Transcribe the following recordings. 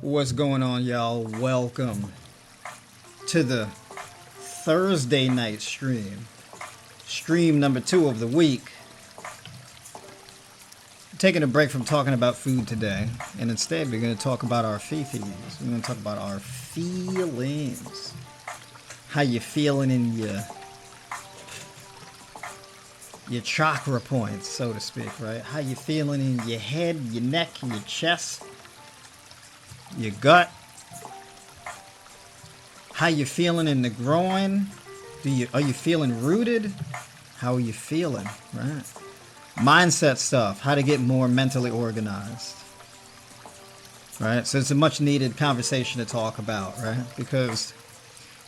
What's going on, y'all? Welcome to the Thursday night stream. Stream number 2 of the week. Taking a break from talking about food today, and instead we're going to talk about our fifis. We're going to talk about our feelings. How you feeling in your chakra points, so to speak, right? How you feeling in your head, your neck, your chest, your gut. How you feeling in the groin? Are you feeling rooted? How are you feeling, right? Mindset stuff, how to get more mentally organized, right? So it's a much needed conversation to talk about, right? Because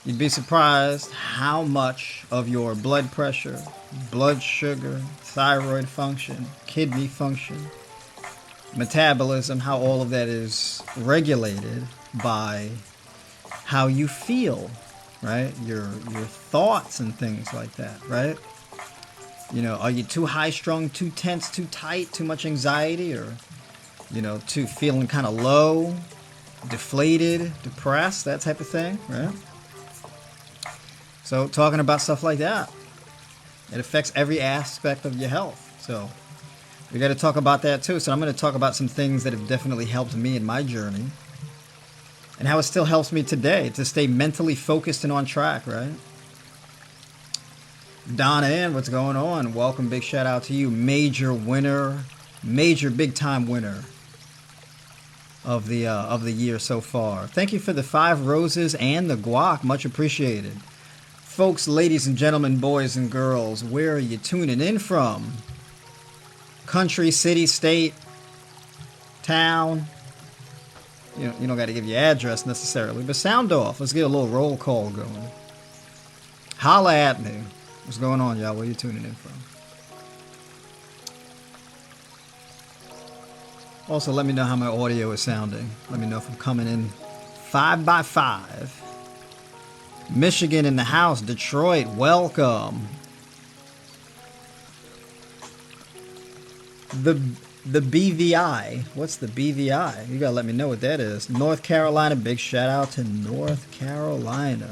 you'd be surprised how much of your blood pressure, blood sugar, thyroid function, kidney function, metabolism, how all of that is regulated by how you feel, right? Your thoughts and things like that, right? You know, are you too high strung, too tense, too tight, too much anxiety, or, too feeling kind of low, deflated, depressed, that type of thing, right? So talking about stuff like that, it affects every aspect of your health. So we got to talk about that too. So I'm going to talk about some things that have definitely helped me in my journey and how it still helps me today to stay mentally focused and on track, right? Donna Ann, what's going on? Welcome, big shout out to you. Major winner, major big time winner of the year so far. Thank you for the 5 roses and the guac, much appreciated. Folks, ladies and gentlemen, boys and girls, where are you tuning in from? Country, city, state, town. You don't got to give your address necessarily, but sound off. Let's get a little roll call going. Holla at me. What's going on, y'all? Where you tuning in from? Also, let me know how my audio is sounding. Let me know if I'm coming in 5 by 5. Michigan in the house. Detroit, welcome. The BVI. What's the BVI? You gotta let me know what that is. North Carolina. Big shout out to North Carolina.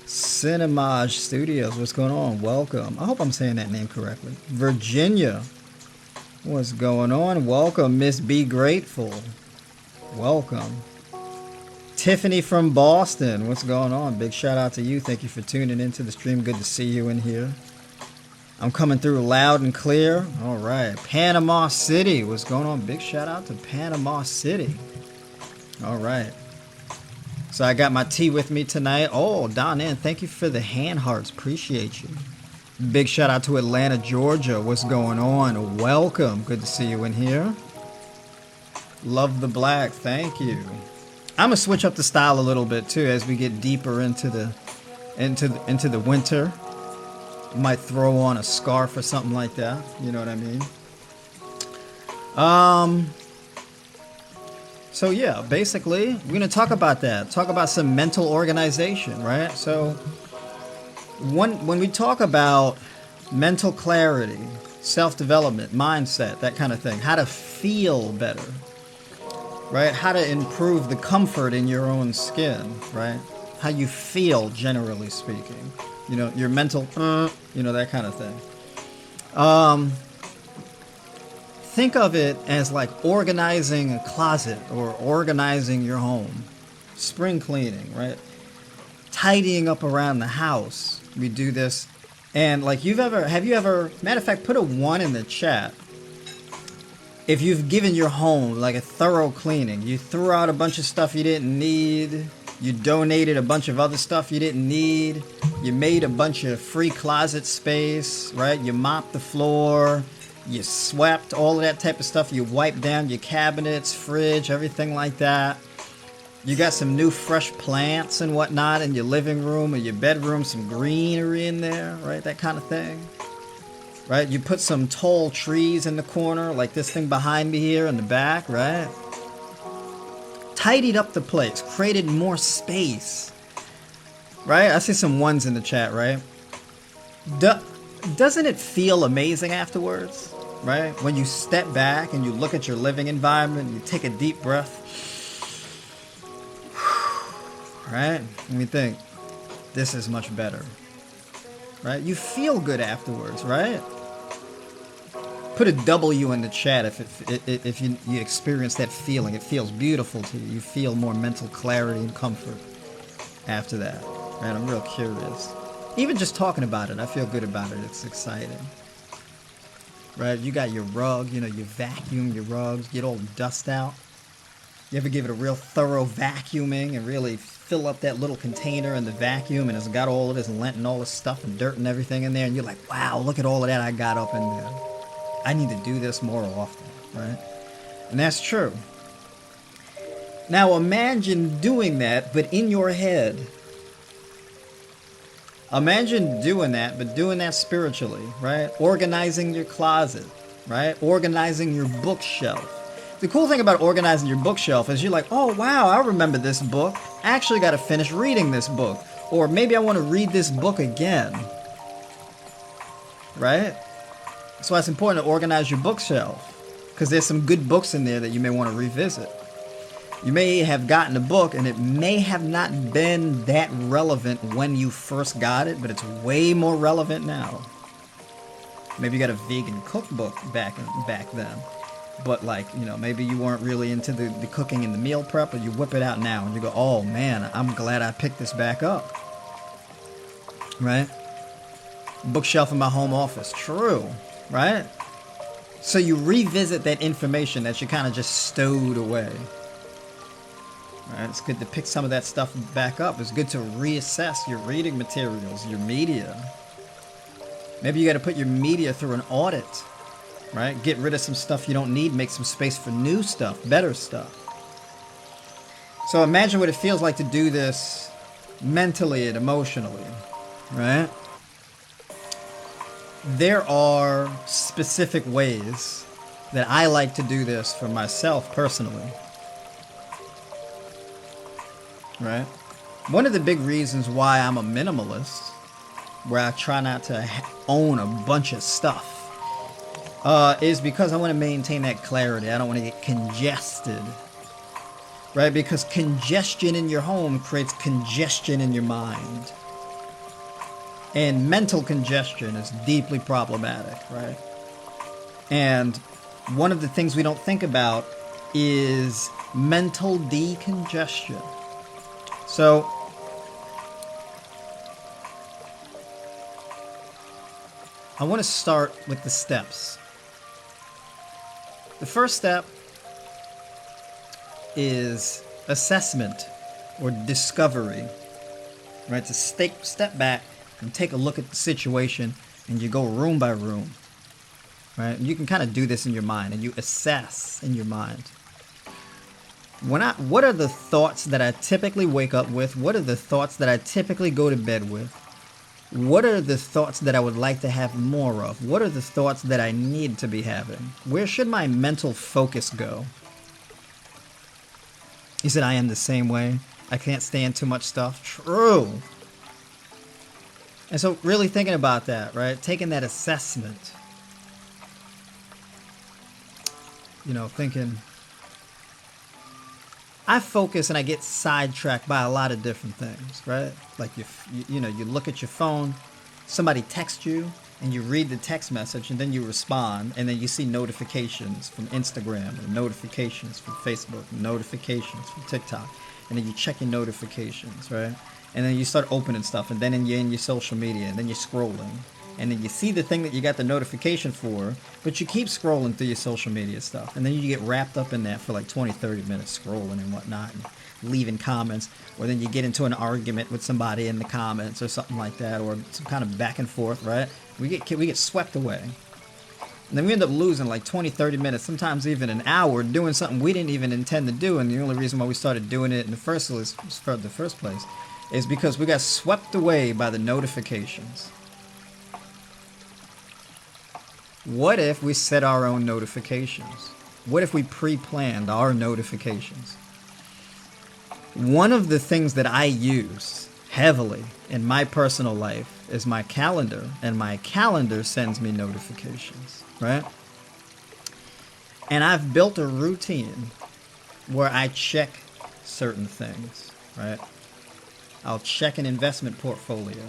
Cinemage Studios, what's going on? Welcome. I hope I'm saying that name correctly. Virginia, what's going on? Welcome. Miss Be Grateful, welcome. Tiffany from Boston, what's going on? Big shout out to you. Thank you for tuning into the stream. Good to see you in here. I'm coming through loud and clear. All right. Panama City, what's going on? Big shout out to Panama City. All right. So I got my tea with me tonight. Oh, Don N, thank you for the hand hearts. Appreciate you. Big shout out to Atlanta, Georgia. What's going on? Welcome. Good to see you in here. Love the black. Thank you. I'm gonna switch up the style a little bit too as we get deeper into the winter. Might throw on a scarf or something like that. You know what I mean? So yeah, basically, we're going to talk about that. Talk about some mental organization, right? So when we talk about mental clarity, self-development, mindset, that kind of thing, how to feel better, right? How to improve the comfort in your own skin, right? How you feel, generally speaking. You know, your mental, that kind of thing. Think of it as like organizing a closet or organizing your home. Spring cleaning, right? Tidying up around the house. We do this. And like have you ever, matter of fact, put a 1 in the chat. If you've given your home like a thorough cleaning, you threw out a bunch of stuff you didn't need. You donated a bunch of other stuff you didn't need. You made a bunch of free closet space, right? You mopped the floor. You swept, all of that type of stuff. You wiped down your cabinets, fridge, everything like that. You got some new fresh plants and whatnot in your living room or your bedroom, some greenery in there, right? That kind of thing. Right? You put some tall trees in the corner, like this thing behind me here in the back, right? Tidied up the place, created more space. Right? I see some 1s in the chat, right? Doesn't it feel amazing afterwards? right? When you step back and you look at your living environment, you take a deep breath, right? And you think, this is much better, right? You feel good afterwards, right? Put a W in the chat if you experience that feeling. It feels beautiful to you. You feel more mental clarity and comfort after that, right? I'm real curious. Even just talking about it, I feel good about it. It's exciting. Right? You got your rug, you vacuum your rugs, get all the dust out. You ever give it a real thorough vacuuming and really fill up that little container in the vacuum and it's got all of this lint and all this stuff and dirt and everything in there and you're like, wow, look at all of that I got up in there. I need to do this more often, right? And that's true. Now imagine doing that, but in your head. Imagine doing that, but doing that spiritually, right? Organizing your closet, right? Organizing your bookshelf. The cool thing about organizing your bookshelf is you're like, oh wow, I remember this book. I actually got to finish reading this book. Or maybe I want to read this book again, right? That's why it's important to organize your bookshelf, because there's some good books in there that you may want to revisit. You may have gotten a book and it may have not been that relevant when you first got it, but it's way more relevant now. Maybe you got a vegan cookbook back then. But maybe you weren't really into the cooking and the meal prep, but you whip it out now and you go, oh man, I'm glad I picked this back up. Right? Bookshelf in my home office. True. Right? So you revisit that information that you kind of just stowed away. Right, it's good to pick some of that stuff back up. It's good to reassess your reading materials, your media. Maybe you got to put your media through an audit, right? Get rid of some stuff you don't need, make some space for new stuff, better stuff. So imagine what it feels like to do this mentally and emotionally, right? There are specific ways that I like to do this for myself personally. Right? One of the big reasons why I'm a minimalist, where I try not to own a bunch of stuff, is because I want to maintain that clarity. I don't want to get congested. Right? Because congestion in your home creates congestion in your mind. And mental congestion is deeply problematic, right? And one of the things we don't think about is mental decongestion. So, I want to start with the steps. The first step is assessment or discovery, right? To step back and take a look at the situation and you go room by room, right? And you can kind of do this in your mind and you assess in your mind. What are the thoughts that I typically wake up with? What are the thoughts that I typically go to bed with? What are the thoughts that I would like to have more of? What are the thoughts that I need to be having? Where should my mental focus go? You said I am the same way. I can't stand too much stuff. True. And so really thinking about that, right? Taking that assessment. Thinking, I focus and I get sidetracked by a lot of different things, right? Like you look at your phone, somebody texts you, and you read the text message, and then you respond, and then you see notifications from Instagram, and notifications from Facebook, and notifications from TikTok, and then you check your notifications, right? And then you start opening stuff, and then you're in your social media, and then you're scrolling, and then you see the thing that you got the notification for, but you keep scrolling through your social media stuff, and then you get wrapped up in that for like 20, 30 minutes scrolling and whatnot, and leaving comments, or then you get into an argument with somebody in the comments or something like that, or some kind of back and forth, right? We get swept away. And then we end up losing like 20, 30 minutes, sometimes even an hour, doing something we didn't even intend to do, and the only reason why we started doing it in the first place is because we got swept away by the notifications. What if we set our own notifications? What if we pre-planned our notifications? One of the things that I use heavily in my personal life is my calendar, and my calendar sends me notifications, right? And I've built a routine where I check certain things, right? I'll check an investment portfolio.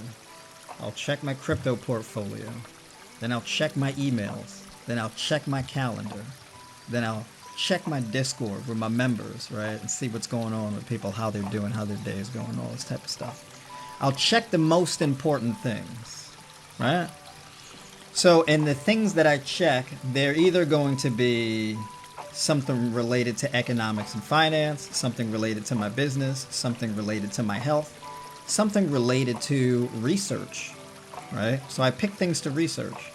I'll check my crypto portfolio. Then I'll check my emails. Then I'll check my calendar. Then I'll check my Discord with my members, right? And see what's going on with people, how they're doing, how their day is going, all this type of stuff. I'll check the most important things, right? So, and the things that I check, they're either going to be something related to economics and finance, something related to my business, something related to my health, something related to research, right? So I pick things to research.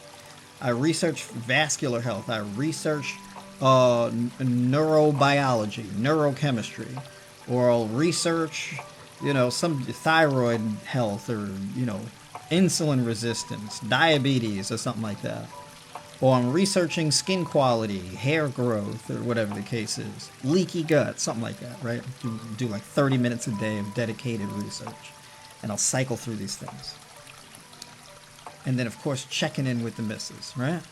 I research vascular health. I research neurobiology, neurochemistry, or I'll research, some thyroid health, or, insulin resistance, diabetes, or something like that. Or I'm researching skin quality, hair growth, or whatever the case is. Leaky gut, something like that, right? Do like 30 minutes a day of dedicated research. And I'll cycle through these things. And then, of course, checking in with the missus, right?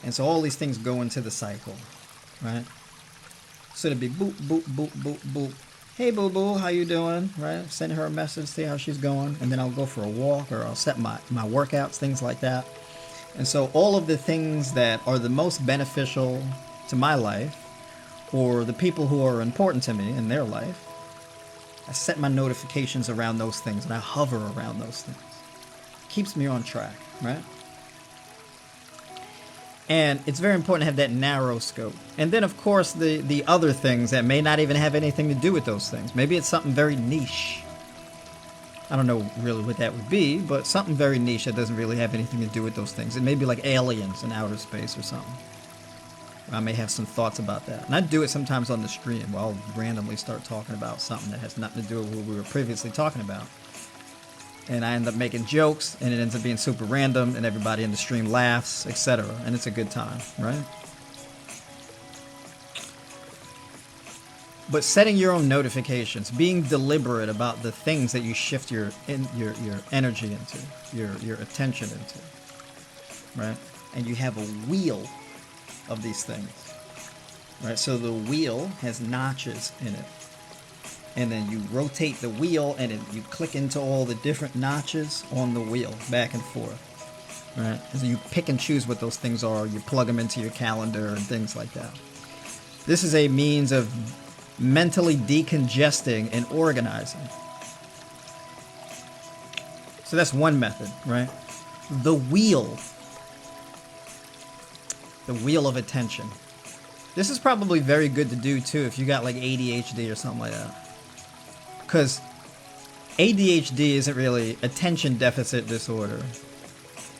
And so all these things go into the cycle, right? So it'd be boop, boop, boop, boop, boop. Hey, boo-boo, how you doing, right? Send her a message, see how she's going. And then I'll go for a walk, or I'll set my workouts, things like that. And so all of the things that are the most beneficial to my life, or the people who are important to me in their life, I set my notifications around those things, and I hover around those things. Keeps me on track, right? And it's very important to have that narrow scope. And then, of course, the other things that may not even have anything to do with those things. Maybe it's something very niche. I don't know really what that would be, but something very niche that doesn't really have anything to do with those things. It may be like aliens in outer space or something. I may have some thoughts about that. And I do it sometimes on the stream where I'll randomly start talking about something that has nothing to do with what we were previously talking about. And I end up making jokes, and it ends up being super random, and everybody in the stream laughs, etc. And it's a good time, right? But setting your own notifications, being deliberate about the things that you shift your energy into, your attention into, right? And you have a wheel of these things, right? So the wheel has notches in it. And then you rotate the wheel, and you click into all the different notches on the wheel, back and forth, right? And so you pick and choose what those things are. You plug them into your calendar and things like that. This is a means of mentally decongesting and organizing. So that's one method, right? The wheel of attention. This is probably very good to do too if you got like ADHD or something like that. Because ADHD isn't really attention deficit disorder.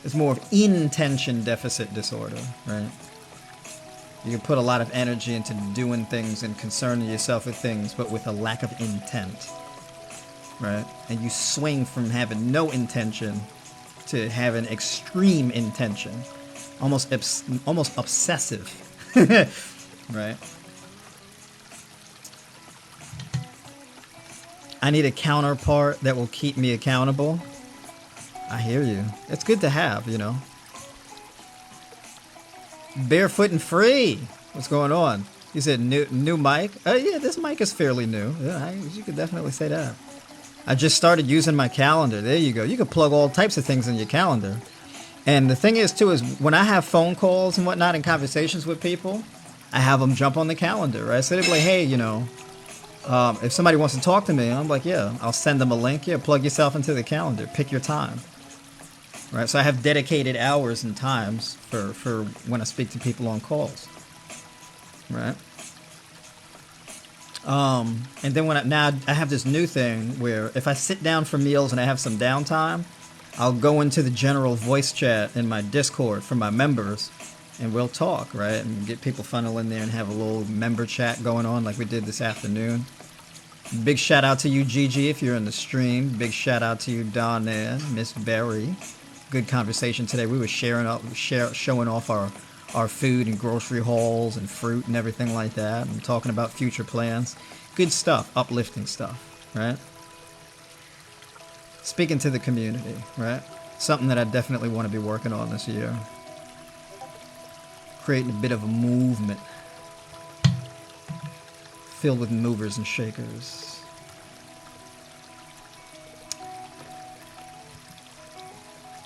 It's more of intention deficit disorder, right? You can put a lot of energy into doing things and concerning yourself with things, but with a lack of intent, right? And you swing from having no intention to having extreme intention, almost obsessive, right? I need a counterpart that will keep me accountable. I hear you. It's good to have, Barefoot and free. What's going on? You said new mic? Yeah, this mic is fairly new. Yeah, you could definitely say that. I just started using my calendar. There you go. You can plug all types of things in your calendar. And the thing is, too, is when I have phone calls and whatnot and conversations with people, I have them jump on the calendar, right? So they'll be like, hey, if somebody wants to talk to me, I'm like, yeah, I'll send them a link. Yeah, plug yourself into the calendar. Pick your time. Right? So I have dedicated hours and times for when I speak to people on calls. Right? And then now I have this new thing where if I sit down for meals and I have some downtime, I'll go into the general voice chat in my Discord for my members, and we'll talk, right? And get people funnel in there and have a little member chat going on like we did this afternoon. Big shout out to you, Gigi, if you're in the stream. Big shout out to you, Donna, Miss Berry. Good conversation today. We were showing off our food and grocery hauls and fruit and everything like that, and talking about future plans. Good stuff, uplifting stuff, right? Speaking to the community, right? Something that I definitely want to be working on this year. creating a bit of a movement filled with movers and shakers.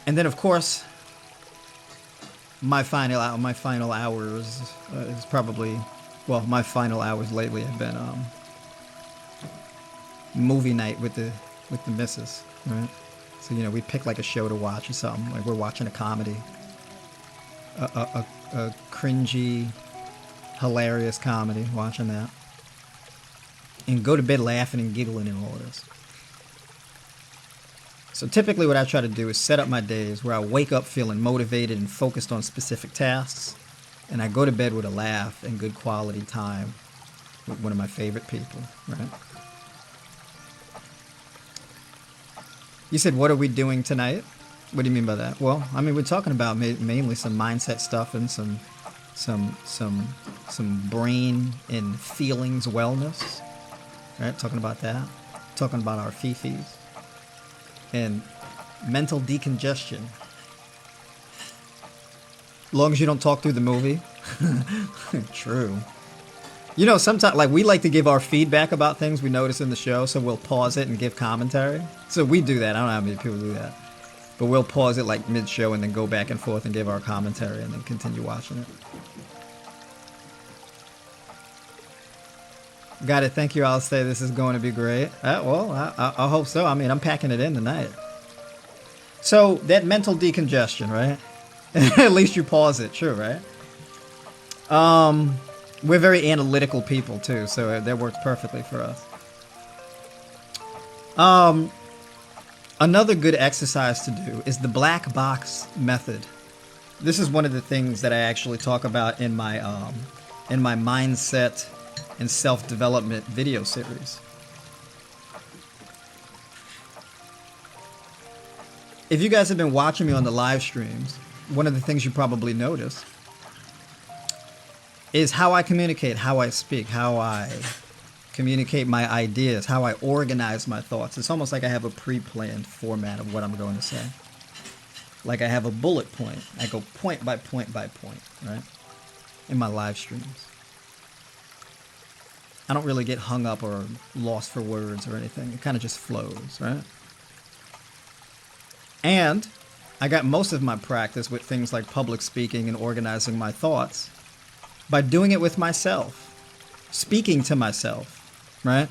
And then, of course, my final hours is probably, well, my final hours lately have been movie night with the missus, right? So, you know, we pick like a show to watch or something. Like we're watching a comedy, a cringy, hilarious comedy, watching that, and go to bed laughing and giggling and all of this. So typically what I try to do is set up my days where I wake up feeling motivated and focused on specific tasks, and I go to bed with a laugh and good quality time with one of my favorite people, right? You said, what are we doing tonight? What do you mean by that? Well, I mean, we're talking about mainly some mindset stuff and some brain and feelings wellness, right? Talking about that. Talking about our fifis. And mental decongestion. As long as you don't talk through the movie. True. You know, sometimes, like, we like to give our feedback about things we notice in the show, so we'll pause it and give commentary. So we do that. I don't know how many people do that. But we'll pause it, like, mid-show and then go back and forth and give our commentary and then continue watching it. Got it. Thank you, Alistair. This is going to be great. Well, I hope so. I mean, I'm packing it in tonight. So, that mental decongestion, right? At least you pause it. True, right? We're very analytical people, too, so that works perfectly for us. Another good exercise to do is the black box method. This is one of the things that I actually talk about in my mindset and self-development video series. If you guys have been watching me on the live streams, one of the things you probably notice is how I communicate, how I speak, how I communicate my ideas, how I organize my thoughts. It's almost like I have a pre-planned format of what I'm going to say. Like I have a bullet point. I go point by point by point, right? In my live streams. I don't really get hung up or lost for words or anything. It kind of just flows, right? And I got most of my practice with things like public speaking and organizing my thoughts by doing it with myself, speaking to myself, right?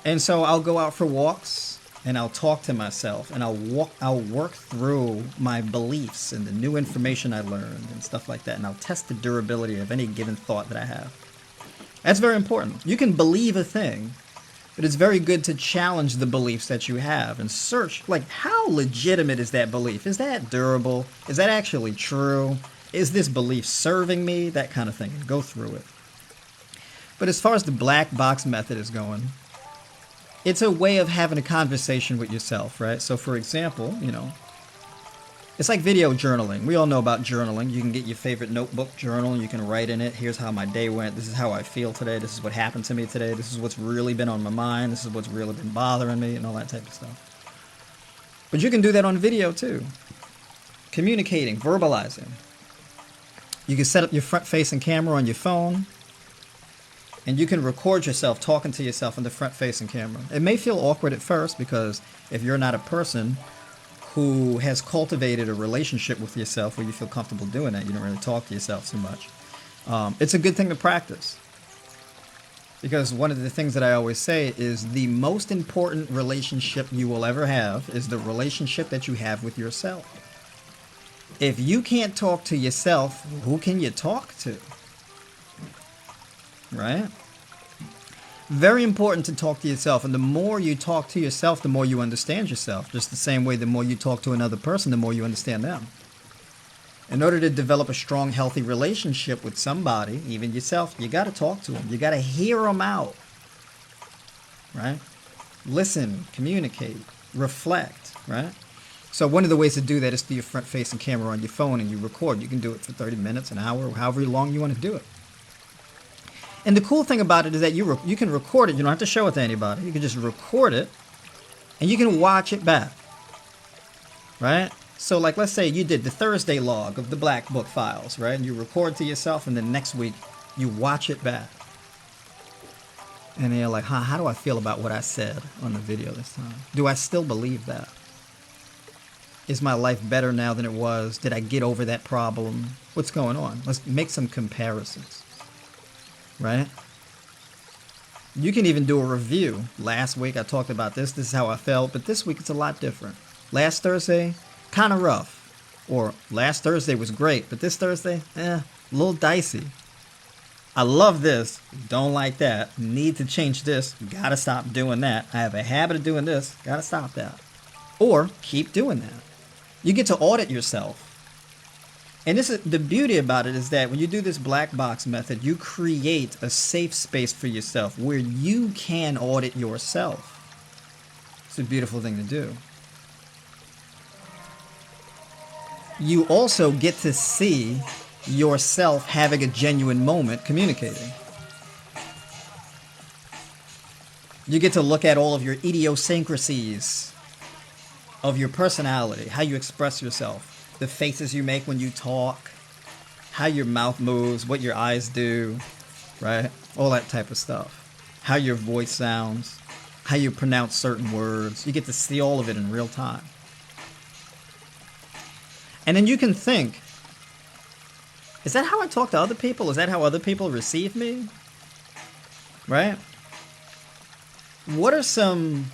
And so I'll go out for walks and I'll talk to myself and I'll work through my beliefs and the new information I learned and stuff like that, and I'll test the durability of any given thought that I have. That's very important. You can believe a thing, but it's very good to challenge the beliefs that you have and search, like, how legitimate is that belief? Is that durable? Is that actually true? Is this belief serving me? That kind of thing. And go through it. But as far as the black box method is going, it's a way of having a conversation with yourself, right? So, for example, you know, it's like video journaling. We all know about journaling. You can get your favorite notebook journal. You can write in it. Here's how my day went. This is how I feel today. This is what happened to me today. This is what's really been on my mind. This is what's really been bothering me and all that type of stuff. But you can do that on video too. Communicating, verbalizing. You can set up your front-facing camera on your phone, and you can record yourself talking to yourself in the front-facing camera. It may feel awkward at first because if you're not a person who has cultivated a relationship with yourself where you feel comfortable doing that, you don't really talk to yourself so much. It's a good thing to practice. Because one of the things that I always say is the most important relationship you will ever have is the relationship that you have with yourself. If you can't talk to yourself, who can you talk to? Right? Very important to talk to yourself. And the more you talk to yourself, the more you understand yourself. Just the same way the more you talk to another person, the more you understand them. In order to develop a strong, healthy relationship with somebody, even yourself, you got to talk to them. You got to hear them out. Right? Listen, communicate, reflect. Right? So one of the ways to do that is through your front-facing camera on your phone, and you record. You can do it for 30 minutes, an hour, however long you want to do it. And the cool thing about it is that you can record it. You don't have to show it to anybody. You can just record it, and you can watch it back. Right? So, like, let's say you did the Thursday log of the Black Book Files, right? And you record to yourself, and then next week you watch it back. And you're like, huh, how do I feel about what I said on the video this time? Do I still believe that? Is my life better now than it was? Did I get over that problem? What's going on? Let's make some comparisons, right? You can even do a review. Last week I talked about this. This is how I felt. But this week it's a lot different. Last Thursday, kind of rough. Or last Thursday was great. But this Thursday, a little dicey. I love this. Don't like that. Need to change this. Gotta stop doing that. I have a habit of doing this. Gotta stop that. Or keep doing that. You get to audit yourself. And this is the beauty about it, is that when you do this black box method, you create a safe space for yourself where you can audit yourself. It's a beautiful thing to do. You also get to see yourself having a genuine moment communicating. You get to look at all of your idiosyncrasies of your personality, how you express yourself, the faces you make when you talk, how your mouth moves, what your eyes do, right? All that type of stuff. How your voice sounds, how you pronounce certain words. You get to see all of it in real time. And then you can think, is that how I talk to other people? Is that how other people receive me? Right? What are some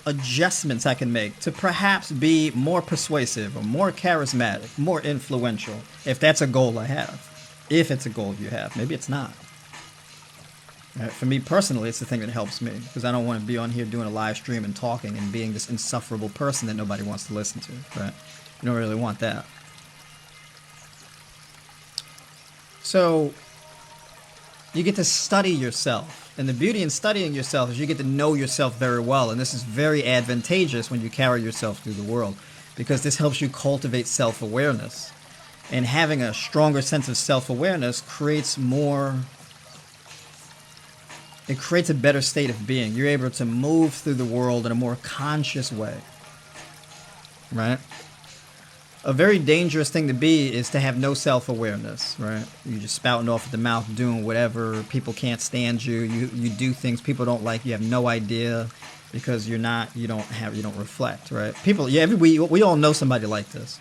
adjustments I can make to perhaps be more persuasive or more charismatic, more influential, if that's a goal I have? If it's a goal you have. Maybe it's not. Right? For me personally, it's the thing that helps me, because I don't want to be on here doing a live stream and talking and being this insufferable person that nobody wants to listen to. Right? You don't really want that. So you get to study yourself. And the beauty in studying yourself is you get to know yourself very well. And this is very advantageous when you carry yourself through the world, because this helps you cultivate self-awareness. And having a stronger sense of self-awareness creates a better state of being. You're able to move through the world in a more conscious way. Right? A very dangerous thing to be is to have no self-awareness, right? You're just spouting off at the mouth, doing whatever. People can't stand you. You do things people don't like. You have no idea because you don't reflect, right? We all know somebody like this,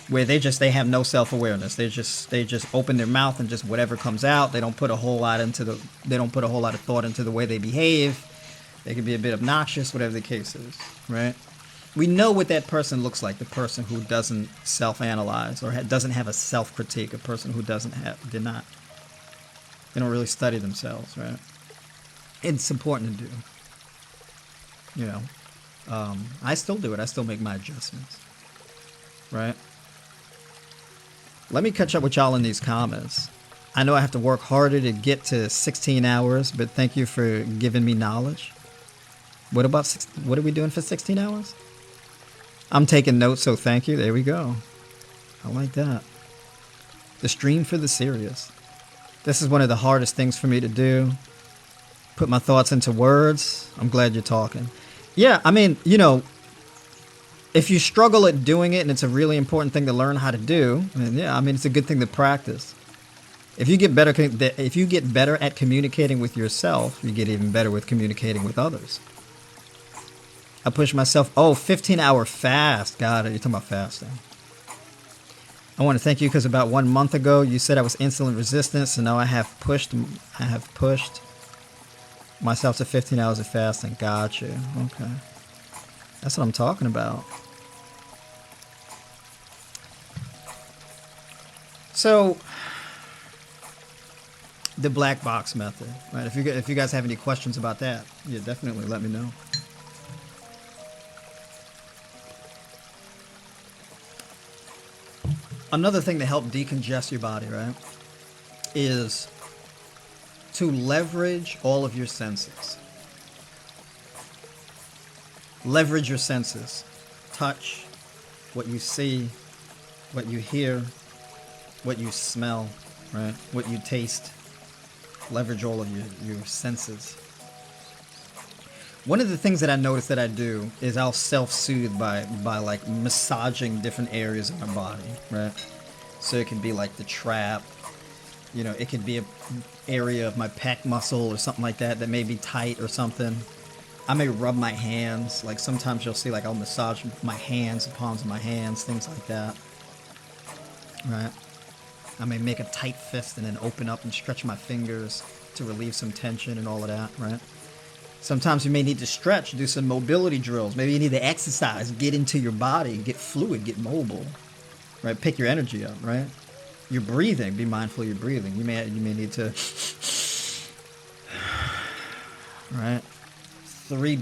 where they have no self-awareness. They just open their mouth and just whatever comes out. They don't put a whole lot of thought into the way they behave. They can be a bit obnoxious, whatever the case is, right? We know what that person looks like, the person who doesn't self-analyze or doesn't have a self-critique, a person who they don't really study themselves, right? It's important to do. You know, I still do it. I still make my adjustments, right? Let me catch up with y'all in these comments. I know I have to work harder to get to 16 hours, but thank you for giving me knowledge. What are we doing for 16 hours? I'm taking notes, so thank you. There we go. I like that. The stream for the serious. This is one of the hardest things for me to do. Put my thoughts into words. I'm glad you're talking. Yeah, I mean, if you struggle at doing it and it's a really important thing to learn how to do, then yeah, I mean, it's a good thing to practice. If you get better at communicating with yourself, you get even better with communicating with others. I push myself. 15-hour fast. Got it. You're talking about fasting. I want to thank you because about 1 month ago you said I was insulin resistant, so now I have pushed myself to 15 hours of fasting. Got you. Okay. That's what I'm talking about. So, the black box method, right? If you guys have any questions about that, yeah, definitely let me know. Another thing to help decongest your body, right, is to leverage all of your senses. Leverage your senses. Touch, what you see, what you hear, what you smell, right, what you taste. Leverage all of your senses. One of the things that I notice that I do is I'll self-soothe by like massaging different areas of my body, right? So it can be like the trap, you know, it could be a area of my pec muscle or something like that that may be tight or something. I may rub my hands, like sometimes you'll see like I'll massage my hands, the palms of my hands, things like that, right? I may make a tight fist and then open up and stretch my fingers to relieve some tension and all of that, right? Sometimes you may need to stretch, do some mobility drills. Maybe you need to exercise, get into your body, get fluid, get mobile, right? Pick your energy up, right? Your breathing, be mindful of your breathing. You may need to, right? 3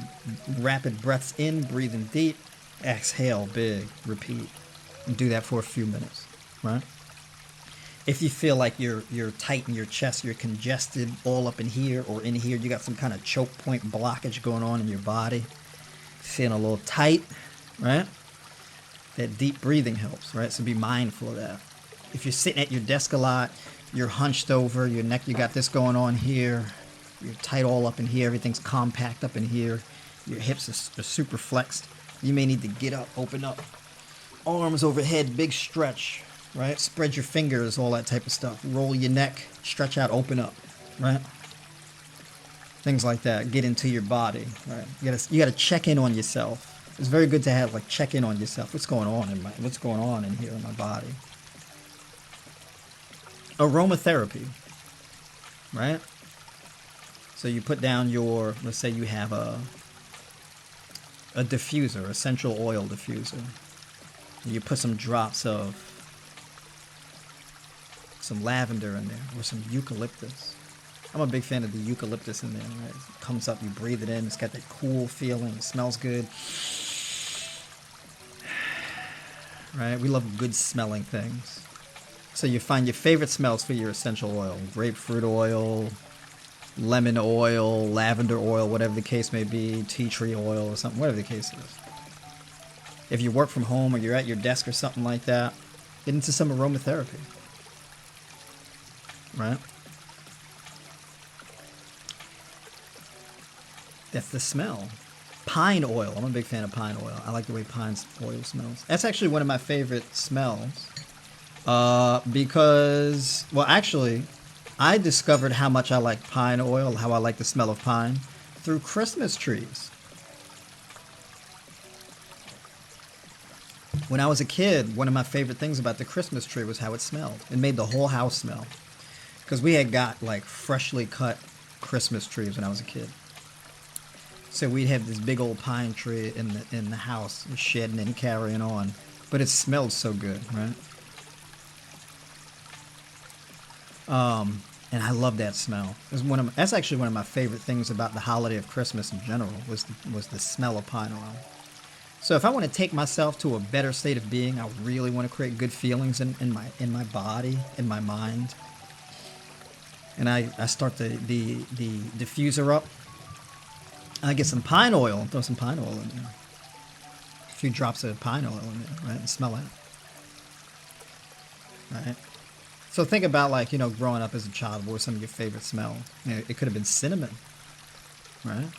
rapid breaths in, breathing deep, exhale big, repeat. And do that for a few minutes, right? If you feel like you're tight in your chest, you're congested all up in here or in here, you got some kind of choke point blockage going on in your body, feeling a little tight, right? That deep breathing helps, right? So be mindful of that. If you're sitting at your desk a lot, you're hunched over, your neck, you got this going on here, you're tight all up in here, everything's compact up in here, your hips are super flexed, you may need to get up, open up, arms overhead, big stretch, right? Spread your fingers, all that type of stuff. Roll your neck, stretch out, open up, right? Things like that. Get into your body, right? You gotta check in on yourself. It's very good to have like check in on yourself. What's going on in here in my body? Aromatherapy, right? So you put down your, let's say you have a diffuser, essential oil diffuser. You put some drops of some lavender in there or some eucalyptus. I'm a big fan of the eucalyptus in there, right? It comes up, you breathe it in, it's got that cool feeling, it smells good. Right? We love good smelling things. So you find your favorite smells for your essential oil. Grapefruit oil, lemon oil, lavender oil, whatever the case may be, tea tree oil or something, whatever the case is. If you work from home or you're at your desk or something like that, get into some aromatherapy. Right? That's the smell. Pine oil. I'm a big fan of pine oil. I like the way pine oil smells. That's actually one of my favorite smells. Because, well, actually, I discovered how much I like pine oil, how I like the smell of pine, through Christmas trees. When I was a kid, one of my favorite things about the Christmas tree was how it smelled. It made the whole house smell. Because we had got like freshly cut Christmas trees when I was a kid. So we'd have this big old pine tree in the house, shedding and carrying on. But it smelled so good, right? And I love that smell. That's actually one of my favorite things about the holiday of Christmas in general, was the smell of pine oil. So if I want to take myself to a better state of being, I really want to create good feelings in my body, in my mind. And I start the diffuser up. I get some pine oil and throw some pine oil in there. A few drops of pine oil in there, right? And smell that. Right? So think about, like, you know, growing up as a child, what were some of your favorite smells? You know, it could have been cinnamon, right?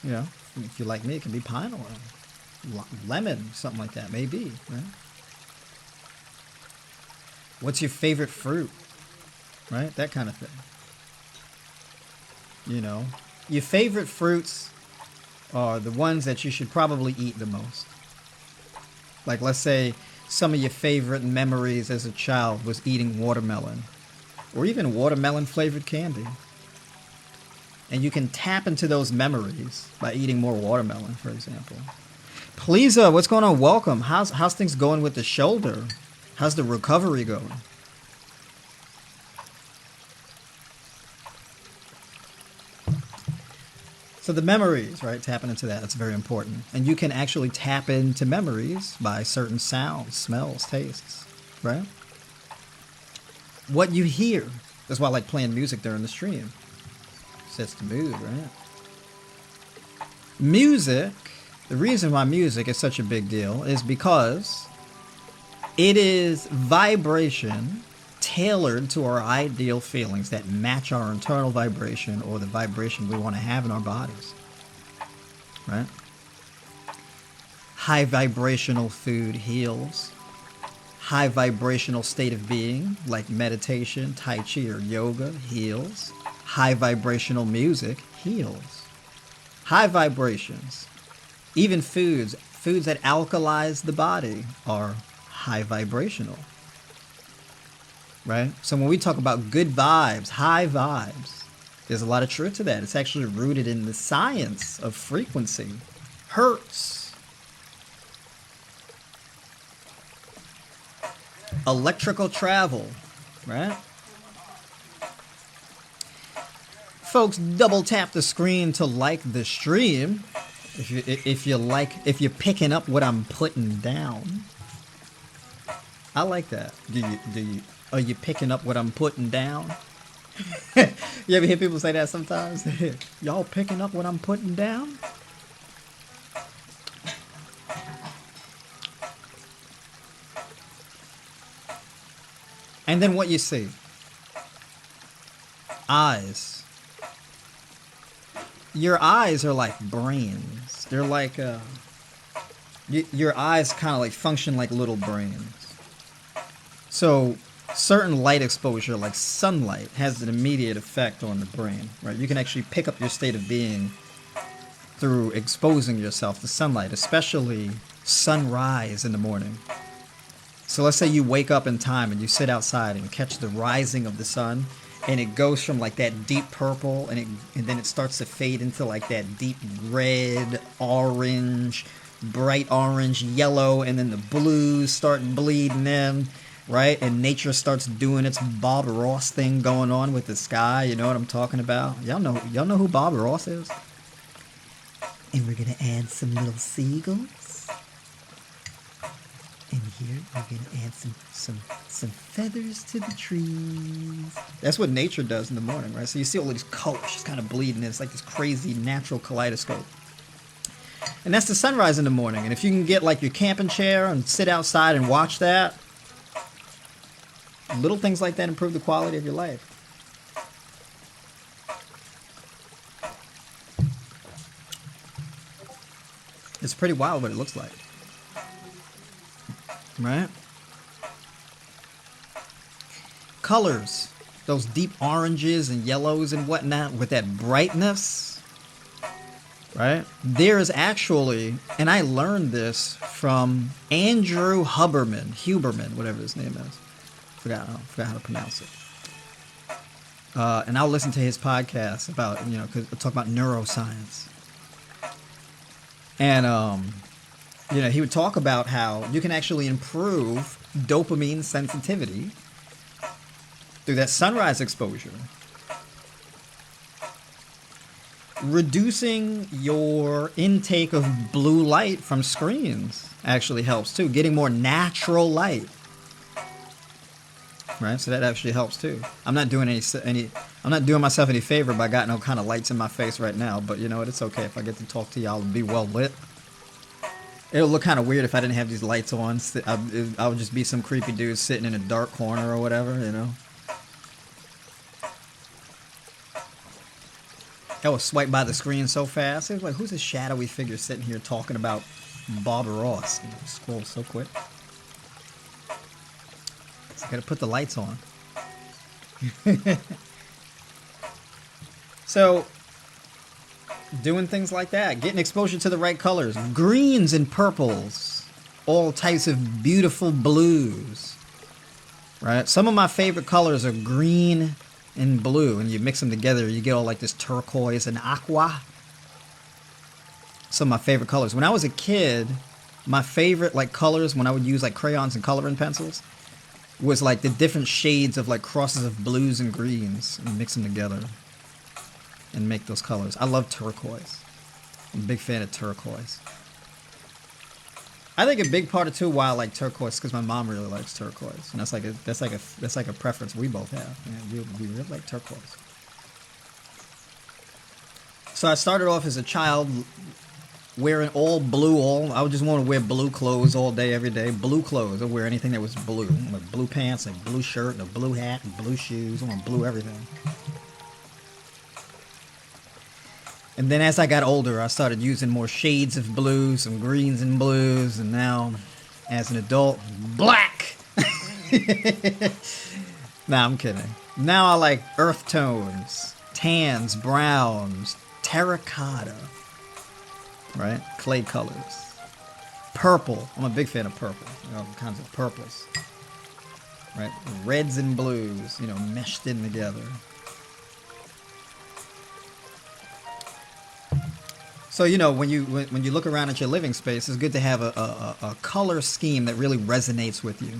You know, if you like me, it can be pine oil. Lemon, something like that, maybe, right? What's your favorite fruit? Right? That kind of thing. You know, your favorite fruits are the ones that you should probably eat the most. Like, let's say some of your favorite memories as a child was eating watermelon, or even watermelon flavored candy. And you can tap into those memories by eating more watermelon, for example. Please, what's going on? Welcome. How's things going with the shoulder? How's the recovery going? So the memories, right? Tapping into that, that's very important. And you can actually tap into memories by certain sounds, smells, tastes, right? What you hear. That's why I like playing music during the stream. Sets the mood, right? Music, the reason why music is such a big deal is because it is vibration tailored to our ideal feelings that match our internal vibration or the vibration we want to have in our bodies. right? High vibrational food heals. High vibrational state of being, like meditation, Tai Chi, or yoga, heals. High vibrational music heals. High vibrations. Even foods that alkalize the body are high vibrational. Right? So when we talk about good vibes, high vibes, there's a lot of truth to that. It's actually rooted in the science of frequency, hertz, electrical travel, right? Folks, double tap the screen to like the stream. If you're picking up what I'm putting down. I like that. Are you picking up what I'm putting down? You ever hear people say that sometimes? Y'all picking up what I'm putting down? And then what you see? Eyes. Your eyes are like brains. They're like your eyes kind of like function like little brains. So certain light exposure, like sunlight, has an immediate effect on the brain, right? You can actually pick up your state of being through exposing yourself to sunlight, especially sunrise in the morning. So let's say you wake up in time and you sit outside and catch the rising of the sun, and it goes from like that deep purple and then it starts to fade into like that deep red, orange, bright orange, yellow, and then the blues start bleeding in, right? And nature starts doing its Bob Ross thing going on with the sky. You know what I'm talking about? Y'all know who Bob Ross is? And we're gonna add some little seagulls. And here we're gonna add some feathers to the trees. That's what nature does in the morning, right? So you see all these colors just kind of bleeding in. It's like this crazy natural kaleidoscope. And that's the sunrise in the morning. And if you can get like your camping chair and sit outside and watch that, little things like that improve the quality of your life. It's pretty wild what it looks like. Right? Colors. Those deep oranges and yellows and whatnot with that brightness. Right? There is actually, and I learned this from Andrew Huberman, whatever his name is. Forgot how to pronounce it. And I'll listen to his podcast about, because we'll talk about neuroscience. And, he would talk about how you can actually improve dopamine sensitivity through that sunrise exposure. Reducing your intake of blue light from screens actually helps too. Getting more natural light. Right, so that actually helps too. I'm not doing I'm not doing myself any favor by got no kind of lights in my face right now. But you know what? It's okay if I get to talk to y'all and be well lit. It'll look kind of weird if I didn't have these lights on. I would just be some creepy dude sitting in a dark corner or whatever, I was swiped by the screen so fast. It was like, who's this shadowy figure sitting here talking about Bob Ross? Scroll so quick. So I gotta put the lights on. So, doing things like that, getting exposure to the right colors, greens and purples, all types of beautiful blues, right? Some of my favorite colors are green and blue, and you mix them together, you get all like this turquoise and aqua. Some of my favorite colors. When I was a kid, my favorite like colors when I would use like crayons and coloring pencils was like the different shades of like crosses of blues and greens and mix them together and make those colors. I love turquoise. I'm a big fan of turquoise. I think a big part of too why I like turquoise because my mom really likes turquoise, and that's like a preference we both have. Yeah, we really like turquoise. So I started off as a child wearing all blue. I would just want to wear blue clothes all day, every day. Blue clothes. I'd wear anything that was blue, like blue pants, like blue shirt, and a blue hat, and blue shoes. I want blue everything. And then as I got older, I started using more shades of blue, some greens and blues, and now, as an adult, black. Nah, I'm kidding. Now I like earth tones, tans, browns, terracotta, right? Clay colors. Purple. I'm a big fan of purple. All kinds of purples. Right? Reds and blues, meshed in together. So when you look around at your living space, it's good to have a color scheme that really resonates with you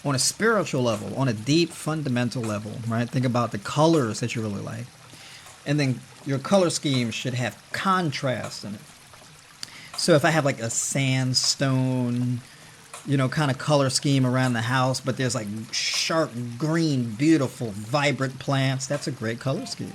on a spiritual level, on a deep fundamental level, right? Think about the colors that you really like, and then your color scheme should have contrast in it. So if I have like a sandstone, kind of color scheme around the house, but there's like sharp green, beautiful, vibrant plants, that's a great color scheme.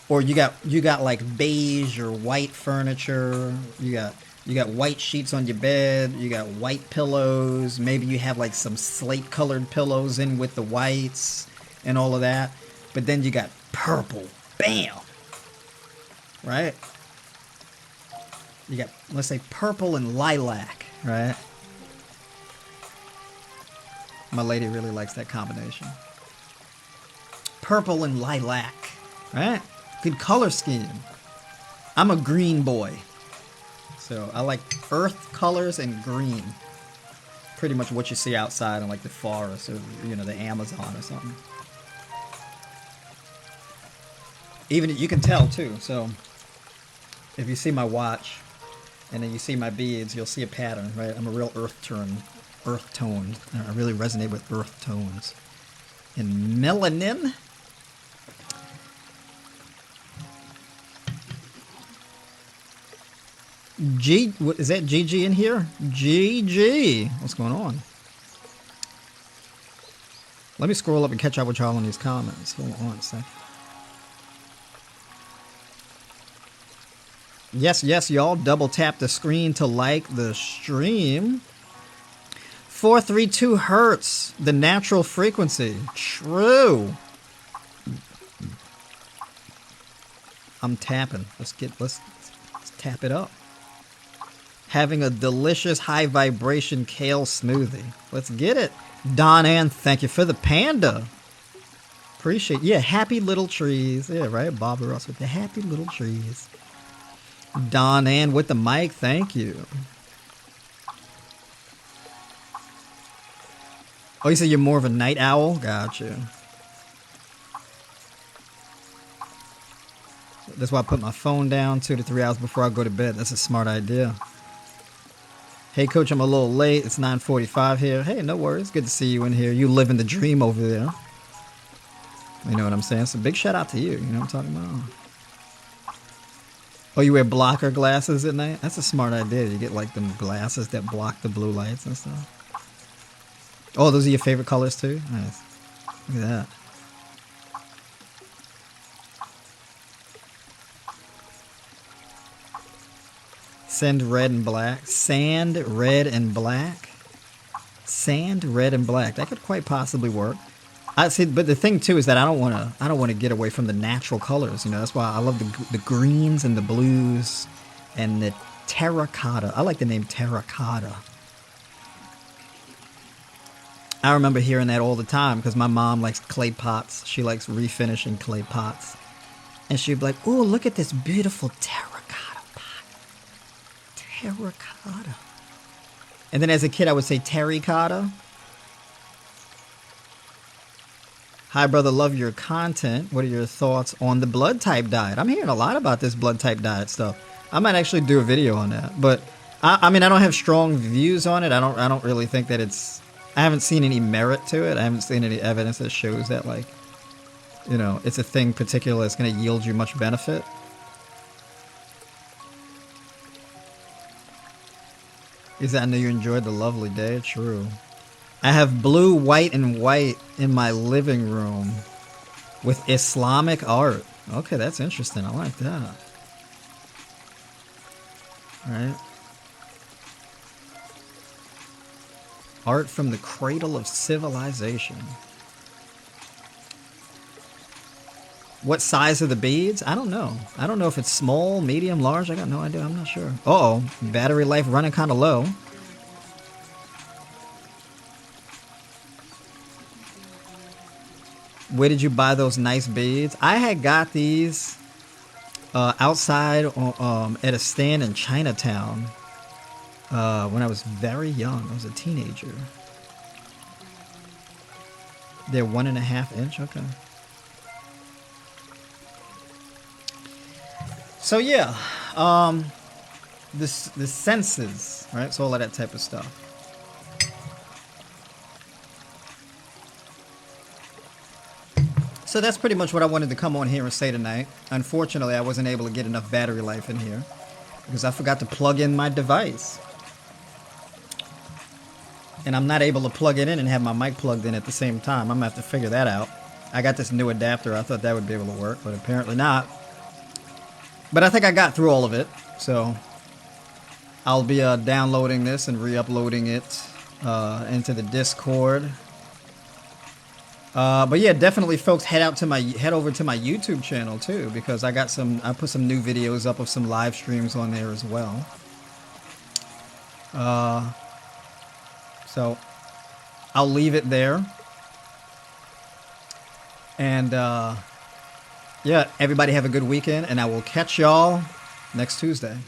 Or you got like beige or white furniture. You got white sheets on your bed. You got white pillows. Maybe you have like some slate colored pillows in with the whites and all of that. But then you got purple. Bam. Right? You got, let's say, purple and lilac, right? My lady really likes that combination. Purple and lilac, right? Good color scheme. I'm a green boy. So I like earth colors and green. Pretty much what you see outside in like the forest or, the Amazon or something. Even you can tell too. So if you see my watch and then you see my beads, you'll see a pattern, right? I'm a real earth tone. I really resonate with earth tones. And melanin. Is that GG in here? GG. What's going on? Let me scroll up and catch up with y'all on these comments. Hold on a sec. Yes, y'all. Double tap the screen to like the stream. 432 hertz, the natural frequency. True. I'm tapping. Let's tap it up. Having a delicious high vibration kale smoothie. Let's get it. Don Ann, thank you for the panda. Appreciate it. Yeah, happy little trees. Yeah, right? Bob Ross with the happy little trees. Don Ann with the mic, thank you. Oh, you said you're more of a night owl? Gotcha. That's why I put my phone down 2 to 3 hours before I go to bed. That's a smart idea. Hey, Coach, I'm a little late. It's 9:45 here. Hey, no worries. Good to see you in here. You living the dream over there. You know what I'm saying? So big shout out to you. You know what I'm talking about? Oh, you wear blocker glasses at night? That's a smart idea. You get like them glasses that block the blue lights and stuff. Oh, those are your favorite colors too? Nice. Look at that. Sand, red, and black. Sand, red, and black. Sand, red, and black. That could quite possibly work. I see, but the thing too is that I don't want to get away from the natural colors. That's why I love the greens and the blues and the terracotta. I like the name terracotta. I remember hearing that all the time because my mom likes clay pots. She likes refinishing clay pots, and she'd be like, "Oh, look at this beautiful terracotta." Terracotta. And then as a kid, I would say terracotta. Hi, brother. Love your content. What are your thoughts on the blood type diet? I'm hearing a lot about this blood type diet stuff. I might actually do a video on that. But I mean, I don't have strong views on it. I don't really think that it's. I haven't seen any merit to it. I haven't seen any evidence that shows that it's a thing particular that's going to yield you much benefit. Is that I know you enjoyed the lovely day? True. I have blue, white, and white in my living room with Islamic art. Okay, that's interesting. I like that. All right. Art from the cradle of civilization. What size are the beads? I don't know. I don't know if it's small, medium, large. I got no idea. I'm not sure. Uh-oh. Battery life running kind of low. Where did you buy those nice beads? I had got these outside at a stand in Chinatown when I was very young. I was a teenager. They're 1.5 inch. Okay. So yeah, the senses, right? So all of that type of stuff. So that's pretty much what I wanted to come on here and say tonight. Unfortunately, I wasn't able to get enough battery life in here because I forgot to plug in my device. And I'm not able to plug it in and have my mic plugged in at the same time. I'm going to have to figure that out. I got this new adapter. I thought that would be able to work, but apparently not. But I think I got through all of it. So I'll be downloading this and re-uploading it into the Discord. But yeah, definitely, folks, head over to my YouTube channel too, because I put some new videos up of some live streams on there as well. So I'll leave it there. And yeah, everybody have a good weekend, and I will catch y'all next Tuesday.